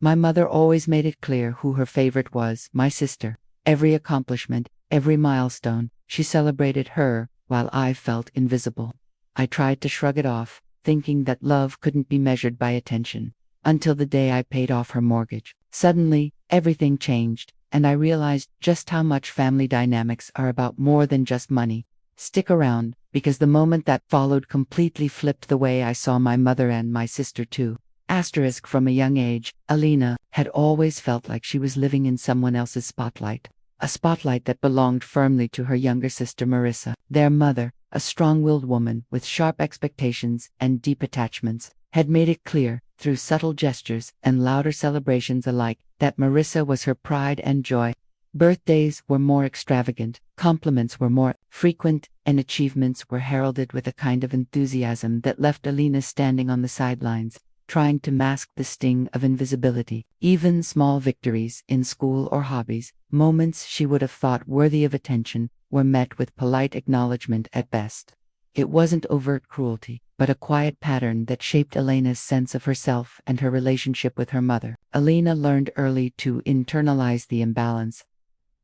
My mother always made it clear who her favorite was, my sister. Every accomplishment, every milestone, she celebrated her, while I felt invisible. I tried to shrug it off, thinking that love couldn't be measured by attention. Until the day I paid off her mortgage. Suddenly, everything changed, and I realized just how much family dynamics are about more than just money. Stick around, because the moment that followed completely flipped the way I saw my mother and my sister too. Asterisk. From a young age, Elena had always felt like she was living in someone else's spotlight. A spotlight that belonged firmly to her younger sister Marissa. Their mother, a strong-willed woman with sharp expectations and deep attachments, had made it clear, through subtle gestures and louder celebrations alike, that Marissa was her pride and joy. Birthdays were more extravagant, compliments were more frequent, and achievements were heralded with a kind of enthusiasm that left Elena standing on the sidelines, trying to mask the sting of invisibility. Even small victories in school or hobbies, moments she would have thought worthy of attention, were met with polite acknowledgment at best. It wasn't overt cruelty, but a quiet pattern that shaped Elena's sense of herself and her relationship with her mother. Elena learned early to internalize the imbalance,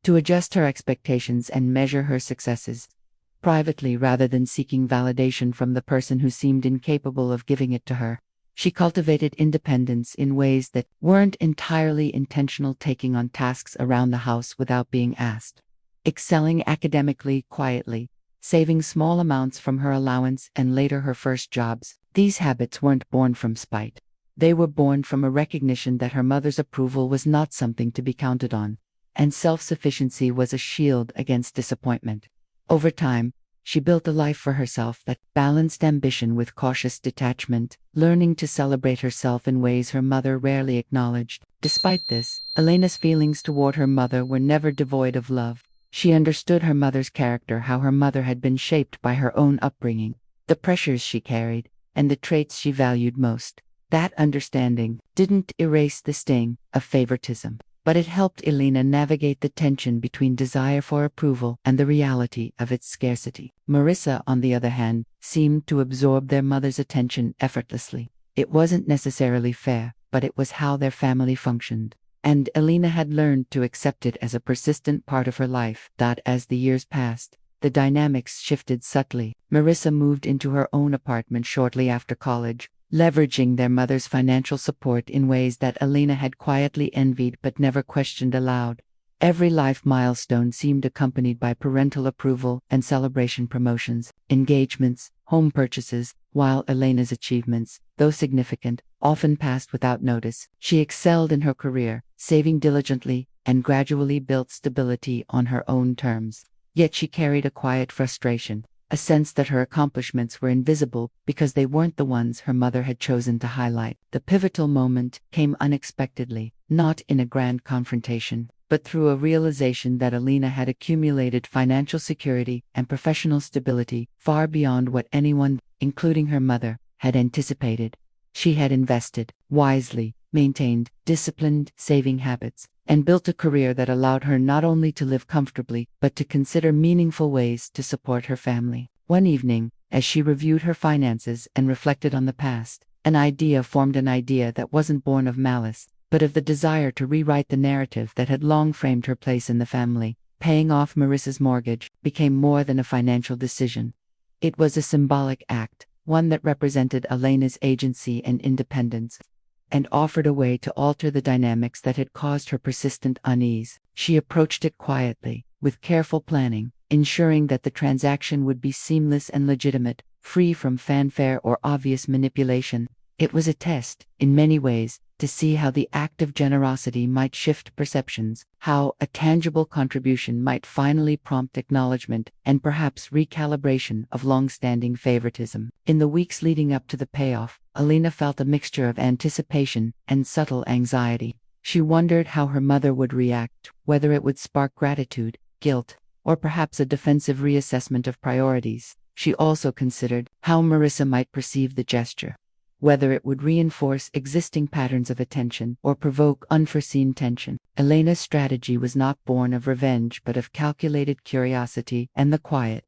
to adjust her expectations and measure her successes privately rather than seeking validation from the person who seemed incapable of giving it to her. She cultivated independence in ways that weren't entirely intentional, taking on tasks around the house without being asked, excelling academically quietly, saving small amounts from her allowance and later her first jobs. These habits weren't born from spite. They were born from a recognition that her mother's approval was not something to be counted on, and self-sufficiency was a shield against disappointment. Over time, she built a life for herself that balanced ambition with cautious detachment, learning to celebrate herself in ways her mother rarely acknowledged. Despite this, Elena's feelings toward her mother were never devoid of love. She understood her mother's character, how her mother had been shaped by her own upbringing, the pressures she carried, and the traits she valued most. That understanding didn't erase the sting of favoritism, but it helped Elena navigate the tension between desire for approval and the reality of its scarcity. Marissa, on the other hand, seemed to absorb their mother's attention effortlessly. It wasn't necessarily fair, but it was how their family functioned, and Elena had learned to accept it as a persistent part of her life. As the years passed, the dynamics shifted subtly. Marissa moved into her own apartment shortly after college, leveraging their mother's financial support in ways that Elena had quietly envied but never questioned aloud. Every life milestone seemed accompanied by parental approval and celebration: promotions, engagements, home purchases, while Elena's achievements, though significant, often passed without notice. She excelled in her career, saving diligently, and gradually built stability on her own terms. Yet she carried a quiet frustration, a sense that her accomplishments were invisible because they weren't the ones her mother had chosen to highlight. The pivotal moment came unexpectedly, not in a grand confrontation, but through a realization that Elena had accumulated financial security and professional stability far beyond what anyone, including her mother, had anticipated. She had invested wisely, maintained disciplined saving habits, and built a career that allowed her not only to live comfortably, but to consider meaningful ways to support her family. One evening, as she reviewed her finances and reflected on the past, an idea formed, an idea that wasn't born of malice, but of the desire to rewrite the narrative that had long framed her place in the family. Paying off Marissa's mortgage became more than a financial decision. It was a symbolic act, one that represented Elena's agency and independence, and offered a way to alter the dynamics that had caused her persistent unease. She approached it quietly, with careful planning, ensuring that the transaction would be seamless and legitimate, free from fanfare or obvious manipulation. It was a test, in many ways, to see how the act of generosity might shift perceptions, how a tangible contribution might finally prompt acknowledgment and perhaps recalibration of long-standing favoritism. In the weeks leading up to the payoff, Elena felt a mixture of anticipation and subtle anxiety. She wondered how her mother would react, whether it would spark gratitude, guilt, or perhaps a defensive reassessment of priorities. She also considered how Marissa might perceive the gesture, whether it would reinforce existing patterns of attention or provoke unforeseen tension. Elena's strategy was not born of revenge but of calculated curiosity and the quiet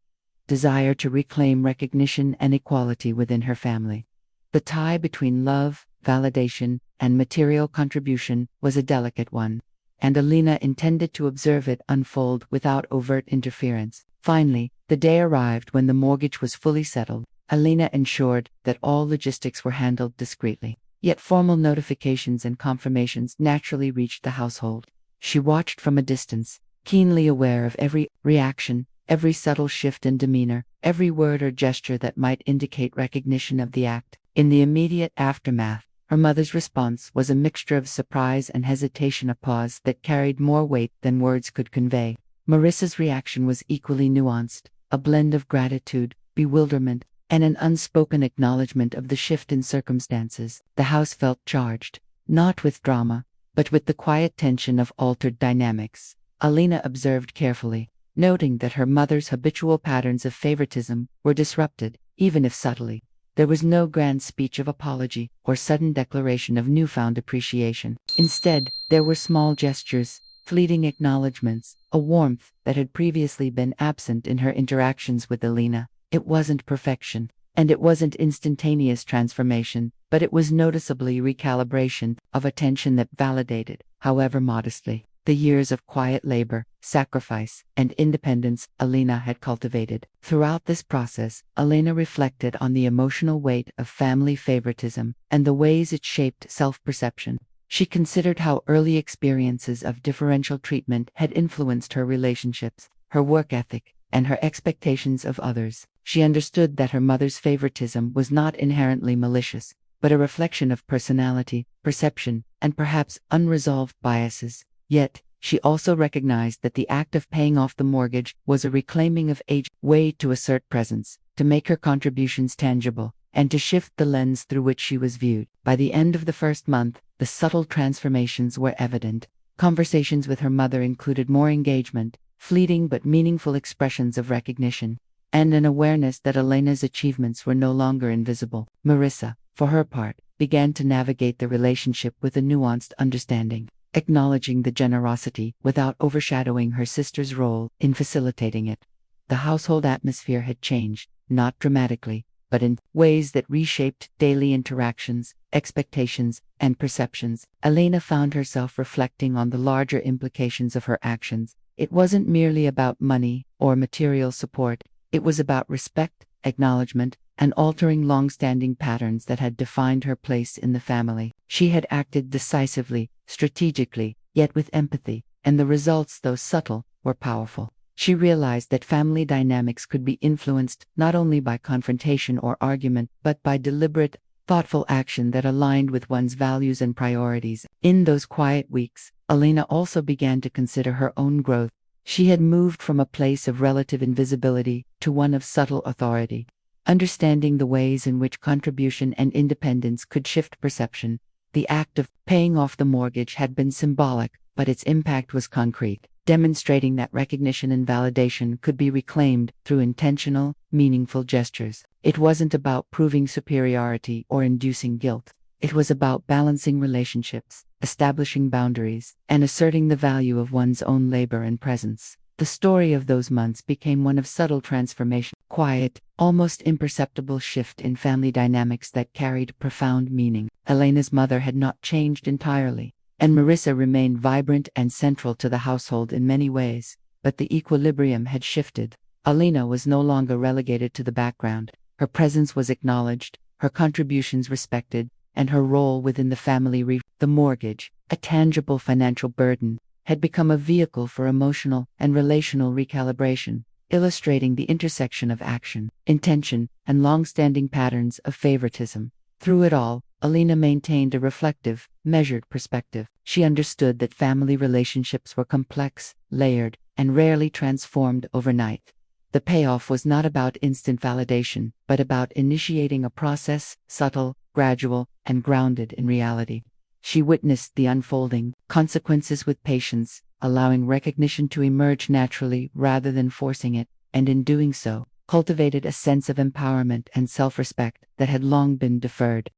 desire to reclaim recognition and equality within her family. The tie between love, validation, and material contribution was a delicate one, and Elena intended to observe it unfold without overt interference. Finally, the day arrived when the mortgage was fully settled. Elena ensured that all logistics were handled discreetly. Yet formal notifications and confirmations naturally reached the household. She watched from a distance, keenly aware of every reaction, every subtle shift in demeanor, every word or gesture that might indicate recognition of the act. In the immediate aftermath, her mother's response was a mixture of surprise and hesitation, a pause that carried more weight than words could convey. Marissa's reaction was equally nuanced, a blend of gratitude, bewilderment, and an unspoken acknowledgment of the shift in circumstances. The house felt charged, not with drama, but with the quiet tension of altered dynamics. Elena observed carefully, noting that her mother's habitual patterns of favoritism were disrupted, even if subtly. There was no grand speech of apology or sudden declaration of newfound appreciation. Instead, there were small gestures, fleeting acknowledgments, a warmth that had previously been absent in her interactions with Elena. It wasn't perfection, and it wasn't instantaneous transformation, but it was noticeably recalibration of attention that validated, however modestly, the years of quiet labor, sacrifice, and independence Elena had cultivated. Throughout this process, Elena reflected on the emotional weight of family favoritism and the ways it shaped self-perception. She considered how early experiences of differential treatment had influenced her relationships, her work ethic, and her expectations of others. She understood that her mother's favoritism was not inherently malicious, but a reflection of personality, perception, and perhaps unresolved biases. Yet, she also recognized that the act of paying off the mortgage was a reclaiming of age, way to assert presence, to make her contributions tangible, and to shift the lens through which she was viewed. By the end of the first month, the subtle transformations were evident. Conversations with her mother included more engagement, fleeting but meaningful expressions of recognition, and an awareness that Elena's achievements were no longer invisible. Marissa, for her part, began to navigate the relationship with a nuanced understanding, acknowledging the generosity without overshadowing her sister's role in facilitating it. The household atmosphere had changed, not dramatically, but in ways that reshaped daily interactions, expectations, and perceptions. Elena found herself reflecting on the larger implications of her actions. It wasn't merely about money or material support, it was about respect, acknowledgement, and altering long-standing patterns that had defined her place in the family. She had acted decisively, strategically, yet with empathy, and the results, though subtle, were powerful. She realized that family dynamics could be influenced not only by confrontation or argument, but by deliberate, thoughtful action that aligned with one's values and priorities. In those quiet weeks, Elena also began to consider her own growth. She had moved from a place of relative invisibility to one of subtle authority. Understanding the ways in which contribution and independence could shift perception, the act of paying off the mortgage had been symbolic, but its impact was concrete, demonstrating that recognition and validation could be reclaimed through intentional, meaningful gestures. It wasn't about proving superiority or inducing guilt. It was about balancing relationships, establishing boundaries, and asserting the value of one's own labor and presence. The story of those months became one of subtle transformation, quiet, almost imperceptible shift in family dynamics that carried profound meaning. Elena's mother had not changed entirely, and Marissa remained vibrant and central to the household in many ways, but the equilibrium had shifted. Elena was no longer relegated to the background. Her presence was acknowledged, her contributions respected, and her role within the family. The mortgage, a tangible financial burden, had become a vehicle for emotional and relational recalibration, illustrating the intersection of action, intention, and long-standing patterns of favoritism. Through it all, Elena maintained a reflective, measured perspective. She understood that family relationships were complex, layered, and rarely transformed overnight. The payoff was not about instant validation, but about initiating a process, subtle, gradual, and grounded in reality. She witnessed the unfolding consequences with patience, allowing recognition to emerge naturally rather than forcing it, and in doing so, cultivated a sense of empowerment and self-respect that had long been deferred.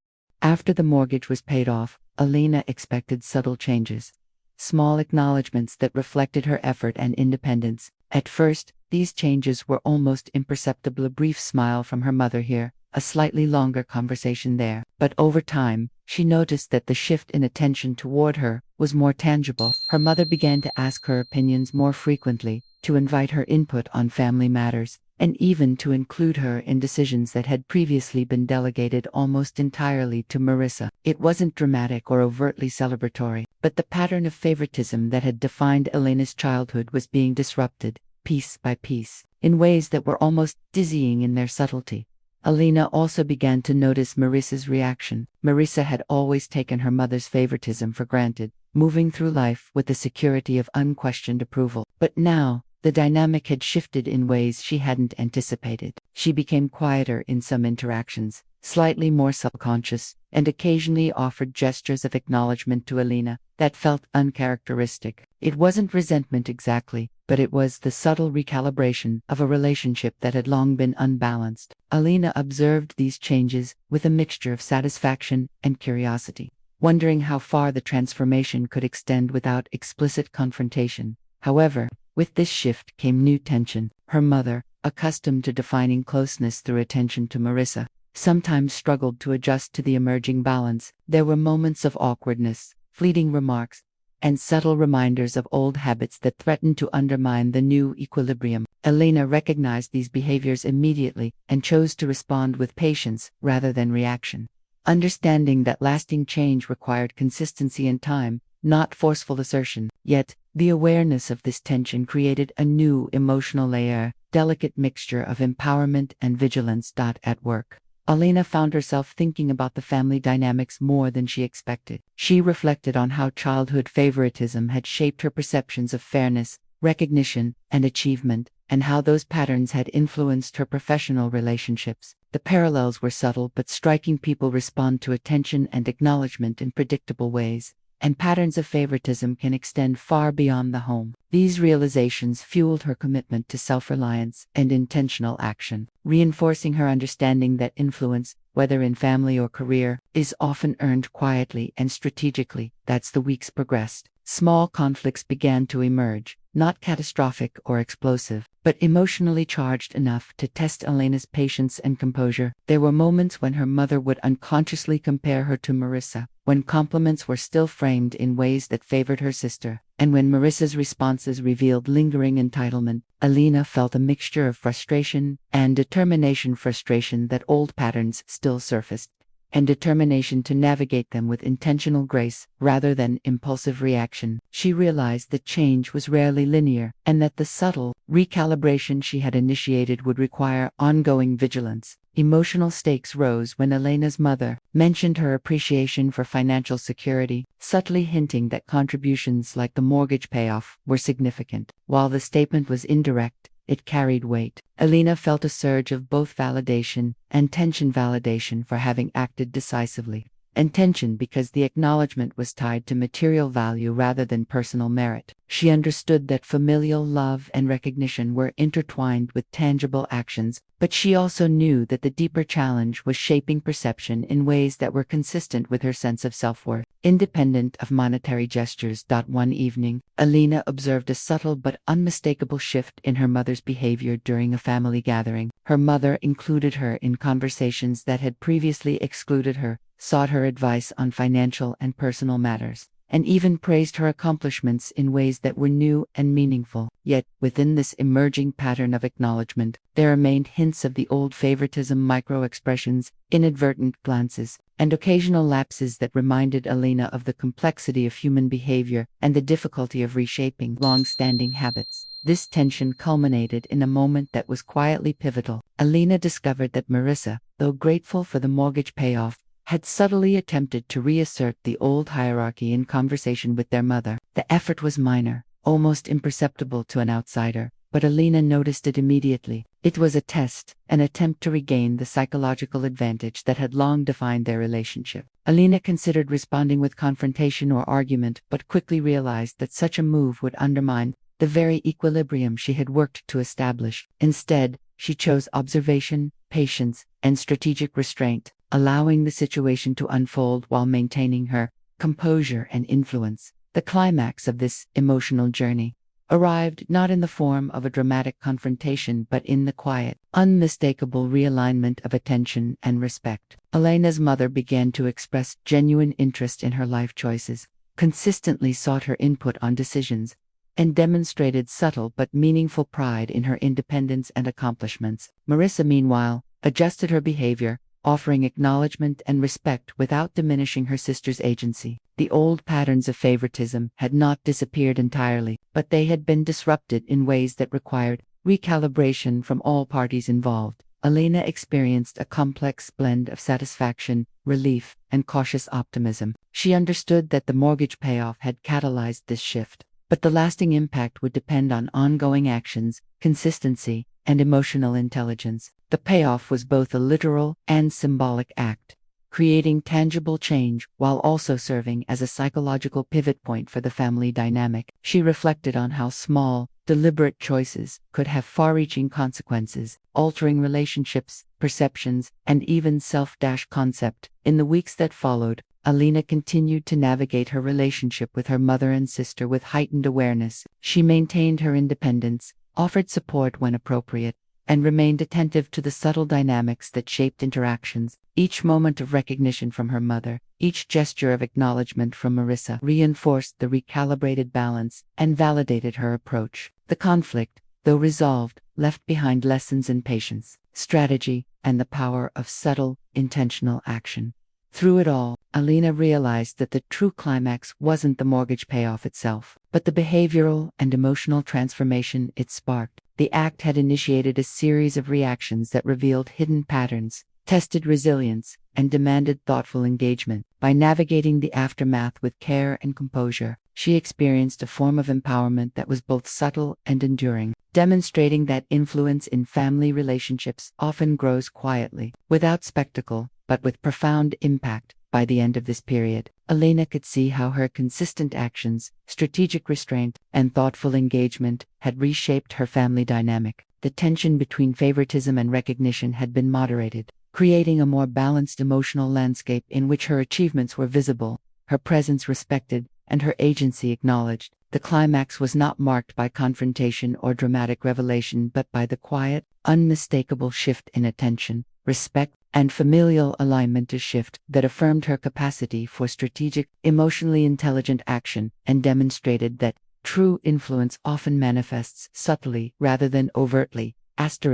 After the mortgage was paid off, Elena expected subtle changes, small acknowledgments that reflected her effort and independence. At first, these changes were almost imperceptible. A brief smile from her mother here, a slightly longer conversation there. But over time, she noticed that the shift in attention toward her was more tangible. Her mother began to ask her opinions more frequently, to invite her input on family matters, and even to include her in decisions that had previously been delegated almost entirely to Marissa. It wasn't dramatic or overtly celebratory, but the pattern of favoritism that had defined Elena's childhood was being disrupted, piece by piece, in ways that were almost dizzying in their subtlety. Elena also began to notice Marissa's reaction. Marissa had always taken her mother's favoritism for granted, moving through life with the security of unquestioned approval. But now, the dynamic had shifted in ways she hadn't anticipated. She became quieter in some interactions, slightly more subconscious, and occasionally offered gestures of acknowledgment to Elena that felt uncharacteristic. It wasn't resentment exactly, but it was the subtle recalibration of a relationship that had long been unbalanced. Elena observed these changes with a mixture of satisfaction and curiosity, wondering how far the transformation could extend without explicit confrontation. However, with this shift came new tension. Her mother, accustomed to defining closeness through attention to Marissa, sometimes struggled to adjust to the emerging balance. There were moments of awkwardness, fleeting remarks, and subtle reminders of old habits that threatened to undermine the new equilibrium. Elena recognized these behaviors immediately and chose to respond with patience rather than reaction, understanding that lasting change required consistency and time, not forceful assertion. Yet, the awareness of this tension created a new emotional layer, delicate mixture of empowerment and vigilance. At work, Elena found herself thinking about the family dynamics more than she expected. She reflected on how childhood favoritism had shaped her perceptions of fairness, recognition, and achievement, and how those patterns had influenced her professional relationships. The parallels were subtle but striking. People respond to attention and acknowledgement in predictable ways, and patterns of favoritism can extend far beyond the home. These realizations fueled her commitment to self-reliance and intentional action, reinforcing her understanding that influence, whether in family or career, is often earned quietly and strategically. As the weeks progressed, small conflicts began to emerge, not catastrophic or explosive, but emotionally charged enough to test Elena's patience and composure. There were moments when her mother would unconsciously compare her to Marissa, when compliments were still framed in ways that favored her sister, and when Marissa's responses revealed lingering entitlement. Elena felt a mixture of frustration and determination. Frustration that old patterns still surfaced, and determination to navigate them with intentional grace rather than impulsive reaction. She realized that change was rarely linear, and that the subtle recalibration she had initiated would require ongoing vigilance. Emotional stakes rose when Elena's mother mentioned her appreciation for financial security, subtly hinting that contributions like the mortgage payoff were significant. While the statement was indirect, it carried weight. Elena felt a surge of both validation and tension. Validation for having acted decisively, and tension because the acknowledgement was tied to material value rather than personal merit. She understood that familial love and recognition were intertwined with tangible actions, but she also knew that the deeper challenge was shaping perception in ways that were consistent with her sense of self-worth, independent of monetary gestures. One evening, Elena observed a subtle but unmistakable shift in her mother's behavior during a family gathering. Her mother included her in conversations that had previously excluded her, sought her advice on financial and personal matters, and even praised her accomplishments in ways that were new and meaningful. Yet, within this emerging pattern of acknowledgement, there remained hints of the old favoritism, micro-expressions, inadvertent glances, and occasional lapses that reminded Elena of the complexity of human behavior and the difficulty of reshaping long-standing habits. This tension culminated in a moment that was quietly pivotal. Elena discovered that Marissa, though grateful for the mortgage payoff, had subtly attempted to reassert the old hierarchy in conversation with their mother. The effort was minor, almost imperceptible to an outsider, but Elena noticed it immediately. It was a test, an attempt to regain the psychological advantage that had long defined their relationship. Elena considered responding with confrontation or argument, but quickly realized that such a move would undermine the very equilibrium she had worked to establish. Instead, she chose observation, patience, and strategic restraint, allowing the situation to unfold while maintaining her composure and influence. The climax of this emotional journey arrived not in the form of a dramatic confrontation but in the quiet, unmistakable realignment of attention and respect. Elena's mother began to express genuine interest in her life choices, consistently sought her input on decisions, and demonstrated subtle but meaningful pride in her independence and accomplishments. Marissa, meanwhile, adjusted her behavior, offering acknowledgment and respect without diminishing her sister's agency. The old patterns of favoritism had not disappeared entirely, but they had been disrupted in ways that required recalibration from all parties involved. Elena experienced a complex blend of satisfaction, relief, and cautious optimism. She understood that the mortgage payoff had catalyzed this shift, but the lasting impact would depend on ongoing actions, consistency, and emotional intelligence. The payoff was both a literal and symbolic act, creating tangible change while also serving as a psychological pivot point for the family dynamic. She reflected on how small, deliberate choices could have far-reaching consequences, altering relationships, perceptions, and even self-concept. In the weeks that followed, Elena continued to navigate her relationship with her mother and sister with heightened awareness. She maintained her independence, offered support when appropriate, and remained attentive to the subtle dynamics that shaped interactions. Each moment of recognition from her mother, each gesture of acknowledgement from Marissa reinforced the recalibrated balance and validated her approach. The conflict, though resolved, left behind lessons in patience, strategy, and the power of subtle, intentional action. Through it all, Elena realized that the true climax wasn't the mortgage payoff itself, but the behavioral and emotional transformation it sparked. The act had initiated a series of reactions that revealed hidden patterns, tested resilience, and demanded thoughtful engagement. By navigating the aftermath with care and composure, she experienced a form of empowerment that was both subtle and enduring, demonstrating that influence in family relationships often grows quietly, without spectacle, but with profound impact. By the end of this period, Elena could see how her consistent actions, strategic restraint, and thoughtful engagement had reshaped her family dynamic. The tension between favoritism and recognition had been moderated, creating a more balanced emotional landscape in which her achievements were visible, her presence respected, and her agency acknowledged. The climax was not marked by confrontation or dramatic revelation but by the quiet, unmistakable shift in attention, respect, and familial alignment, a shift that affirmed her capacity for strategic, emotionally intelligent action and demonstrated that true influence often manifests subtly rather than overtly. After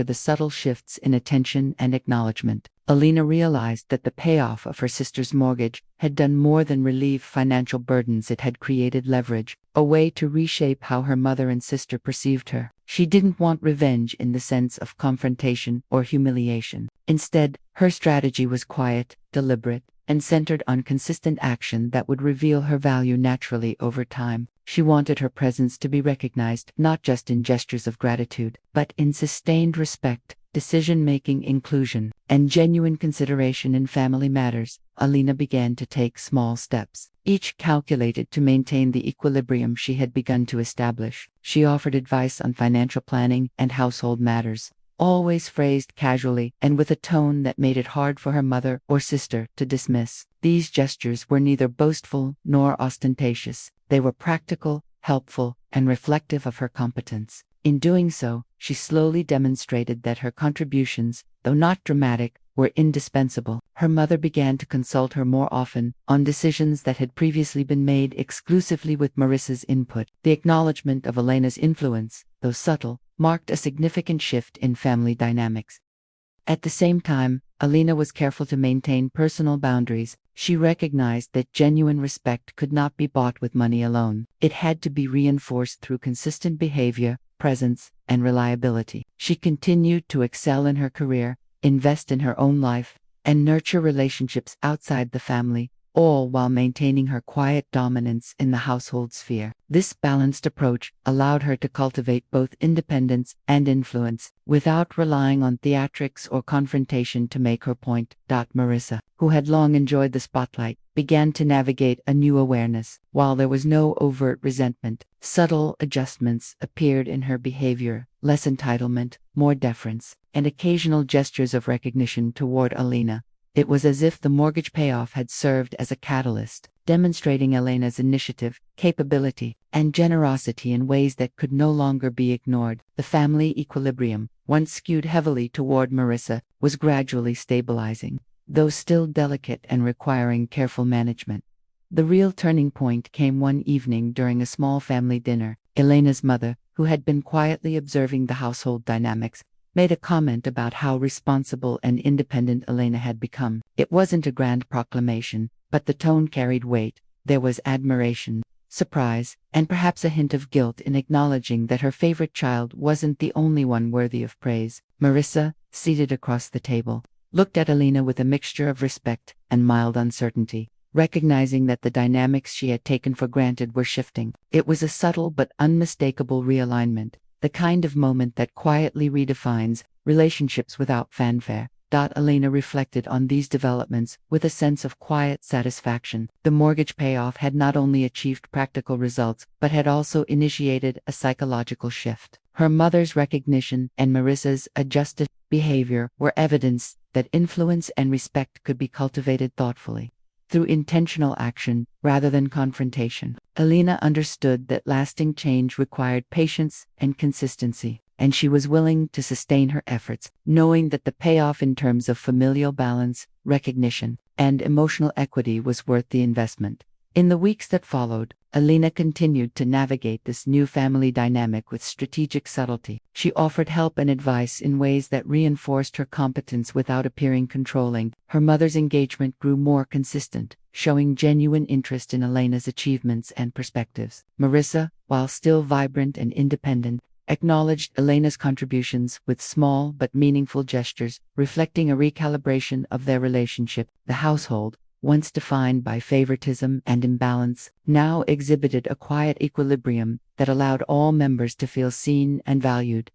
the subtle shifts in attention and acknowledgement, Elena realized that the payoff of her sister's mortgage had done more than relieve financial burdens. It had created leverage, a way to reshape how her mother and sister perceived her. She didn't want revenge in the sense of confrontation or humiliation. Instead, her strategy was quiet, deliberate, and centered on consistent action that would reveal her value naturally over time. She wanted her presence to be recognized not just in gestures of gratitude, but in sustained respect, decision-making, inclusion, and genuine consideration in family matters. Elena began to take small steps, each calculated to maintain the equilibrium she had begun to establish. She offered advice on financial planning and household matters, always phrased casually and with a tone that made it hard for her mother or sister to dismiss. These gestures were neither boastful nor ostentatious. They were practical, helpful, and reflective of her competence. In doing so, she slowly demonstrated that her contributions, though not dramatic, were indispensable. Her mother began to consult her more often on decisions that had previously been made exclusively with Marissa's input. The acknowledgement of Elena's influence, though subtle, marked a significant shift in family dynamics. At the same time, Elena was careful to maintain personal boundaries. She recognized that genuine respect could not be bought with money alone. It had to be reinforced through consistent behavior, presence, and reliability. She continued to excel in her career, invest in her own life, and nurture relationships outside the family, all while maintaining her quiet dominance in the household sphere. This balanced approach allowed her to cultivate both independence and influence, without relying on theatrics or confrontation to make her point. Marissa, who had long enjoyed the spotlight, began to navigate a new awareness. While there was no overt resentment, subtle adjustments appeared in her behavior: less entitlement, more deference, and occasional gestures of recognition toward Elena. It was as if the mortgage payoff had served as a catalyst, demonstrating Elena's initiative, capability, and generosity in ways that could no longer be ignored. The family equilibrium, once skewed heavily toward Marissa, was gradually stabilizing, though still delicate and requiring careful management. The real turning point came one evening during a small family dinner. Elena's mother, who had been quietly observing the household dynamics, made a comment about how responsible and independent Elena had become. It wasn't a grand proclamation, but the tone carried weight. There was admiration, surprise, and perhaps a hint of guilt in acknowledging that her favorite child wasn't the only one worthy of praise. Marissa, seated across the table, looked at Elena with a mixture of respect and mild uncertainty, recognizing that the dynamics she had taken for granted were shifting. It was a subtle but unmistakable realignment, the kind of moment that quietly redefines relationships without fanfare. Elena reflected on these developments with a sense of quiet satisfaction. The mortgage payoff had not only achieved practical results, but had also initiated a psychological shift. Her mother's recognition and Marissa's adjusted behavior were evidence that influence and respect could be cultivated thoughtfully, through intentional action rather than confrontation. Elena understood that lasting change required patience and consistency, and she was willing to sustain her efforts, knowing that the payoff in terms of familial balance, recognition, and emotional equity was worth the investment. In the weeks that followed, Elena continued to navigate this new family dynamic with strategic subtlety. She offered help and advice in ways that reinforced her competence without appearing controlling. Her mother's engagement grew more consistent, showing genuine interest in Elena's achievements and perspectives. Marissa, while still vibrant and independent, acknowledged Elena's contributions with small but meaningful gestures, reflecting a recalibration of their relationship. The household, once defined by favoritism and imbalance, now exhibited a quiet equilibrium that allowed all members to feel seen and valued.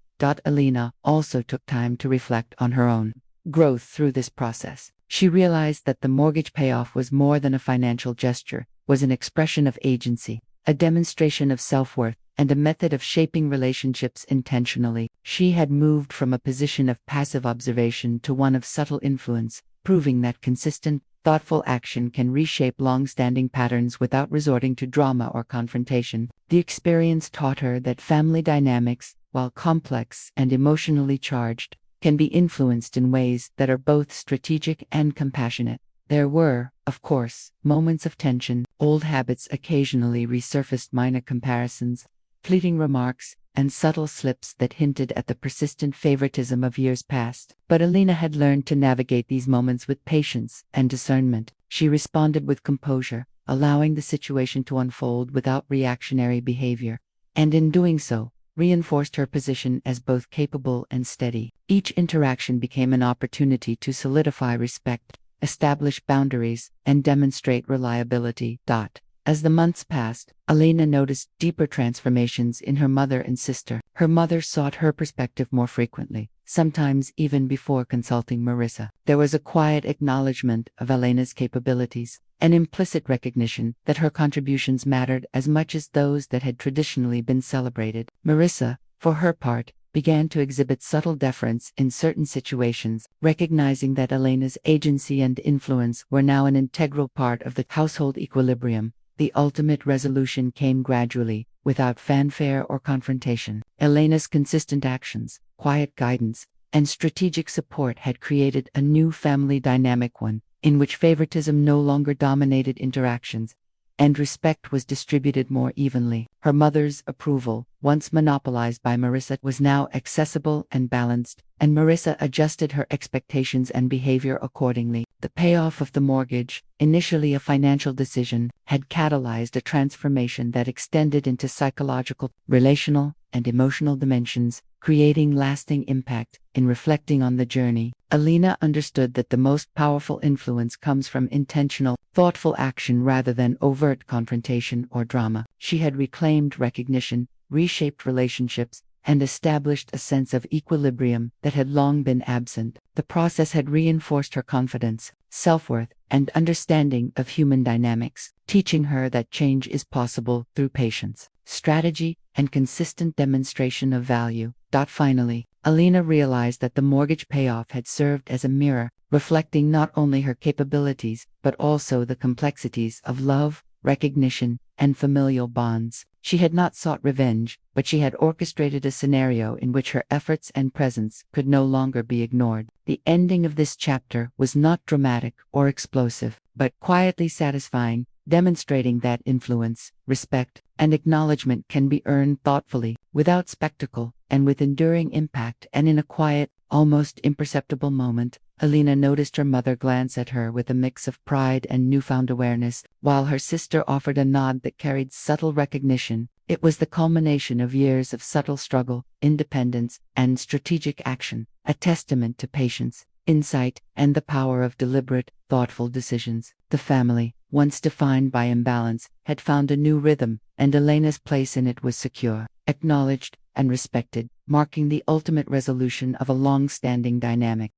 Elena also took time to reflect on her own growth through this process. She realized that the mortgage payoff was more than a financial gesture, was an expression of agency, a demonstration of self-worth, and a method of shaping relationships intentionally. She had moved from a position of passive observation to one of subtle influence, proving that consistent, thoughtful action can reshape long-standing patterns without resorting to drama or confrontation. The experience taught her that family dynamics, while complex and emotionally charged, can be influenced in ways that are both strategic and compassionate. There were, of course, moments of tension. Old habits occasionally resurfaced, minor comparisons, fleeting remarks, and subtle slips that hinted at the persistent favoritism of years past. But Elena had learned to navigate these moments with patience and discernment. She responded with composure, allowing the situation to unfold without reactionary behavior, and in doing so, reinforced her position as both capable and steady. Each interaction became an opportunity to solidify respect, establish boundaries, and demonstrate reliability. As the months passed, Elena noticed deeper transformations in her mother and sister. Her mother sought her perspective more frequently, sometimes even before consulting Marissa. There was a quiet acknowledgment of Elena's capabilities, an implicit recognition that her contributions mattered as much as those that had traditionally been celebrated. Marissa, for her part, began to exhibit subtle deference in certain situations, recognizing that Elena's agency and influence were now an integral part of the household equilibrium. The ultimate resolution came gradually, without fanfare or confrontation. Elena's consistent actions, quiet guidance, and strategic support had created a new family dynamic, one in which favoritism no longer dominated interactions, and respect was distributed more evenly. Her mother's approval, once monopolized by Marissa, was now accessible and balanced, and Marissa adjusted her expectations and behavior accordingly. The payoff of the mortgage, initially a financial decision, had catalyzed a transformation that extended into psychological, relational, and emotional dimensions, creating lasting impact. In reflecting on the journey, Elena understood that the most powerful influence comes from intentional, thoughtful action rather than overt confrontation or drama. She had reclaimed recognition, reshaped relationships, and established a sense of equilibrium that had long been absent. The process had reinforced her confidence, self-worth, and understanding of human dynamics, teaching her that change is possible through patience, strategy, and consistent demonstration of value. Finally, Elena realized that the mortgage payoff had served as a mirror, reflecting not only her capabilities, but also the complexities of love, recognition, and familial bonds. She had not sought revenge, but she had orchestrated a scenario in which her efforts and presence could no longer be ignored. The ending of this chapter was not dramatic or explosive, but quietly satisfying, demonstrating that influence, respect, and acknowledgment can be earned thoughtfully, without spectacle, and with enduring impact. And in a quiet, almost imperceptible moment, Elena noticed her mother glance at her with a mix of pride and newfound awareness, while her sister offered a nod that carried subtle recognition. It was the culmination of years of subtle struggle, independence, and strategic action, a testament to patience, insight, and the power of deliberate, thoughtful decisions. The family, once defined by imbalance, had found a new rhythm, and Elena's place in it was secure, acknowledged, and respected, marking the ultimate resolution of a long-standing dynamic.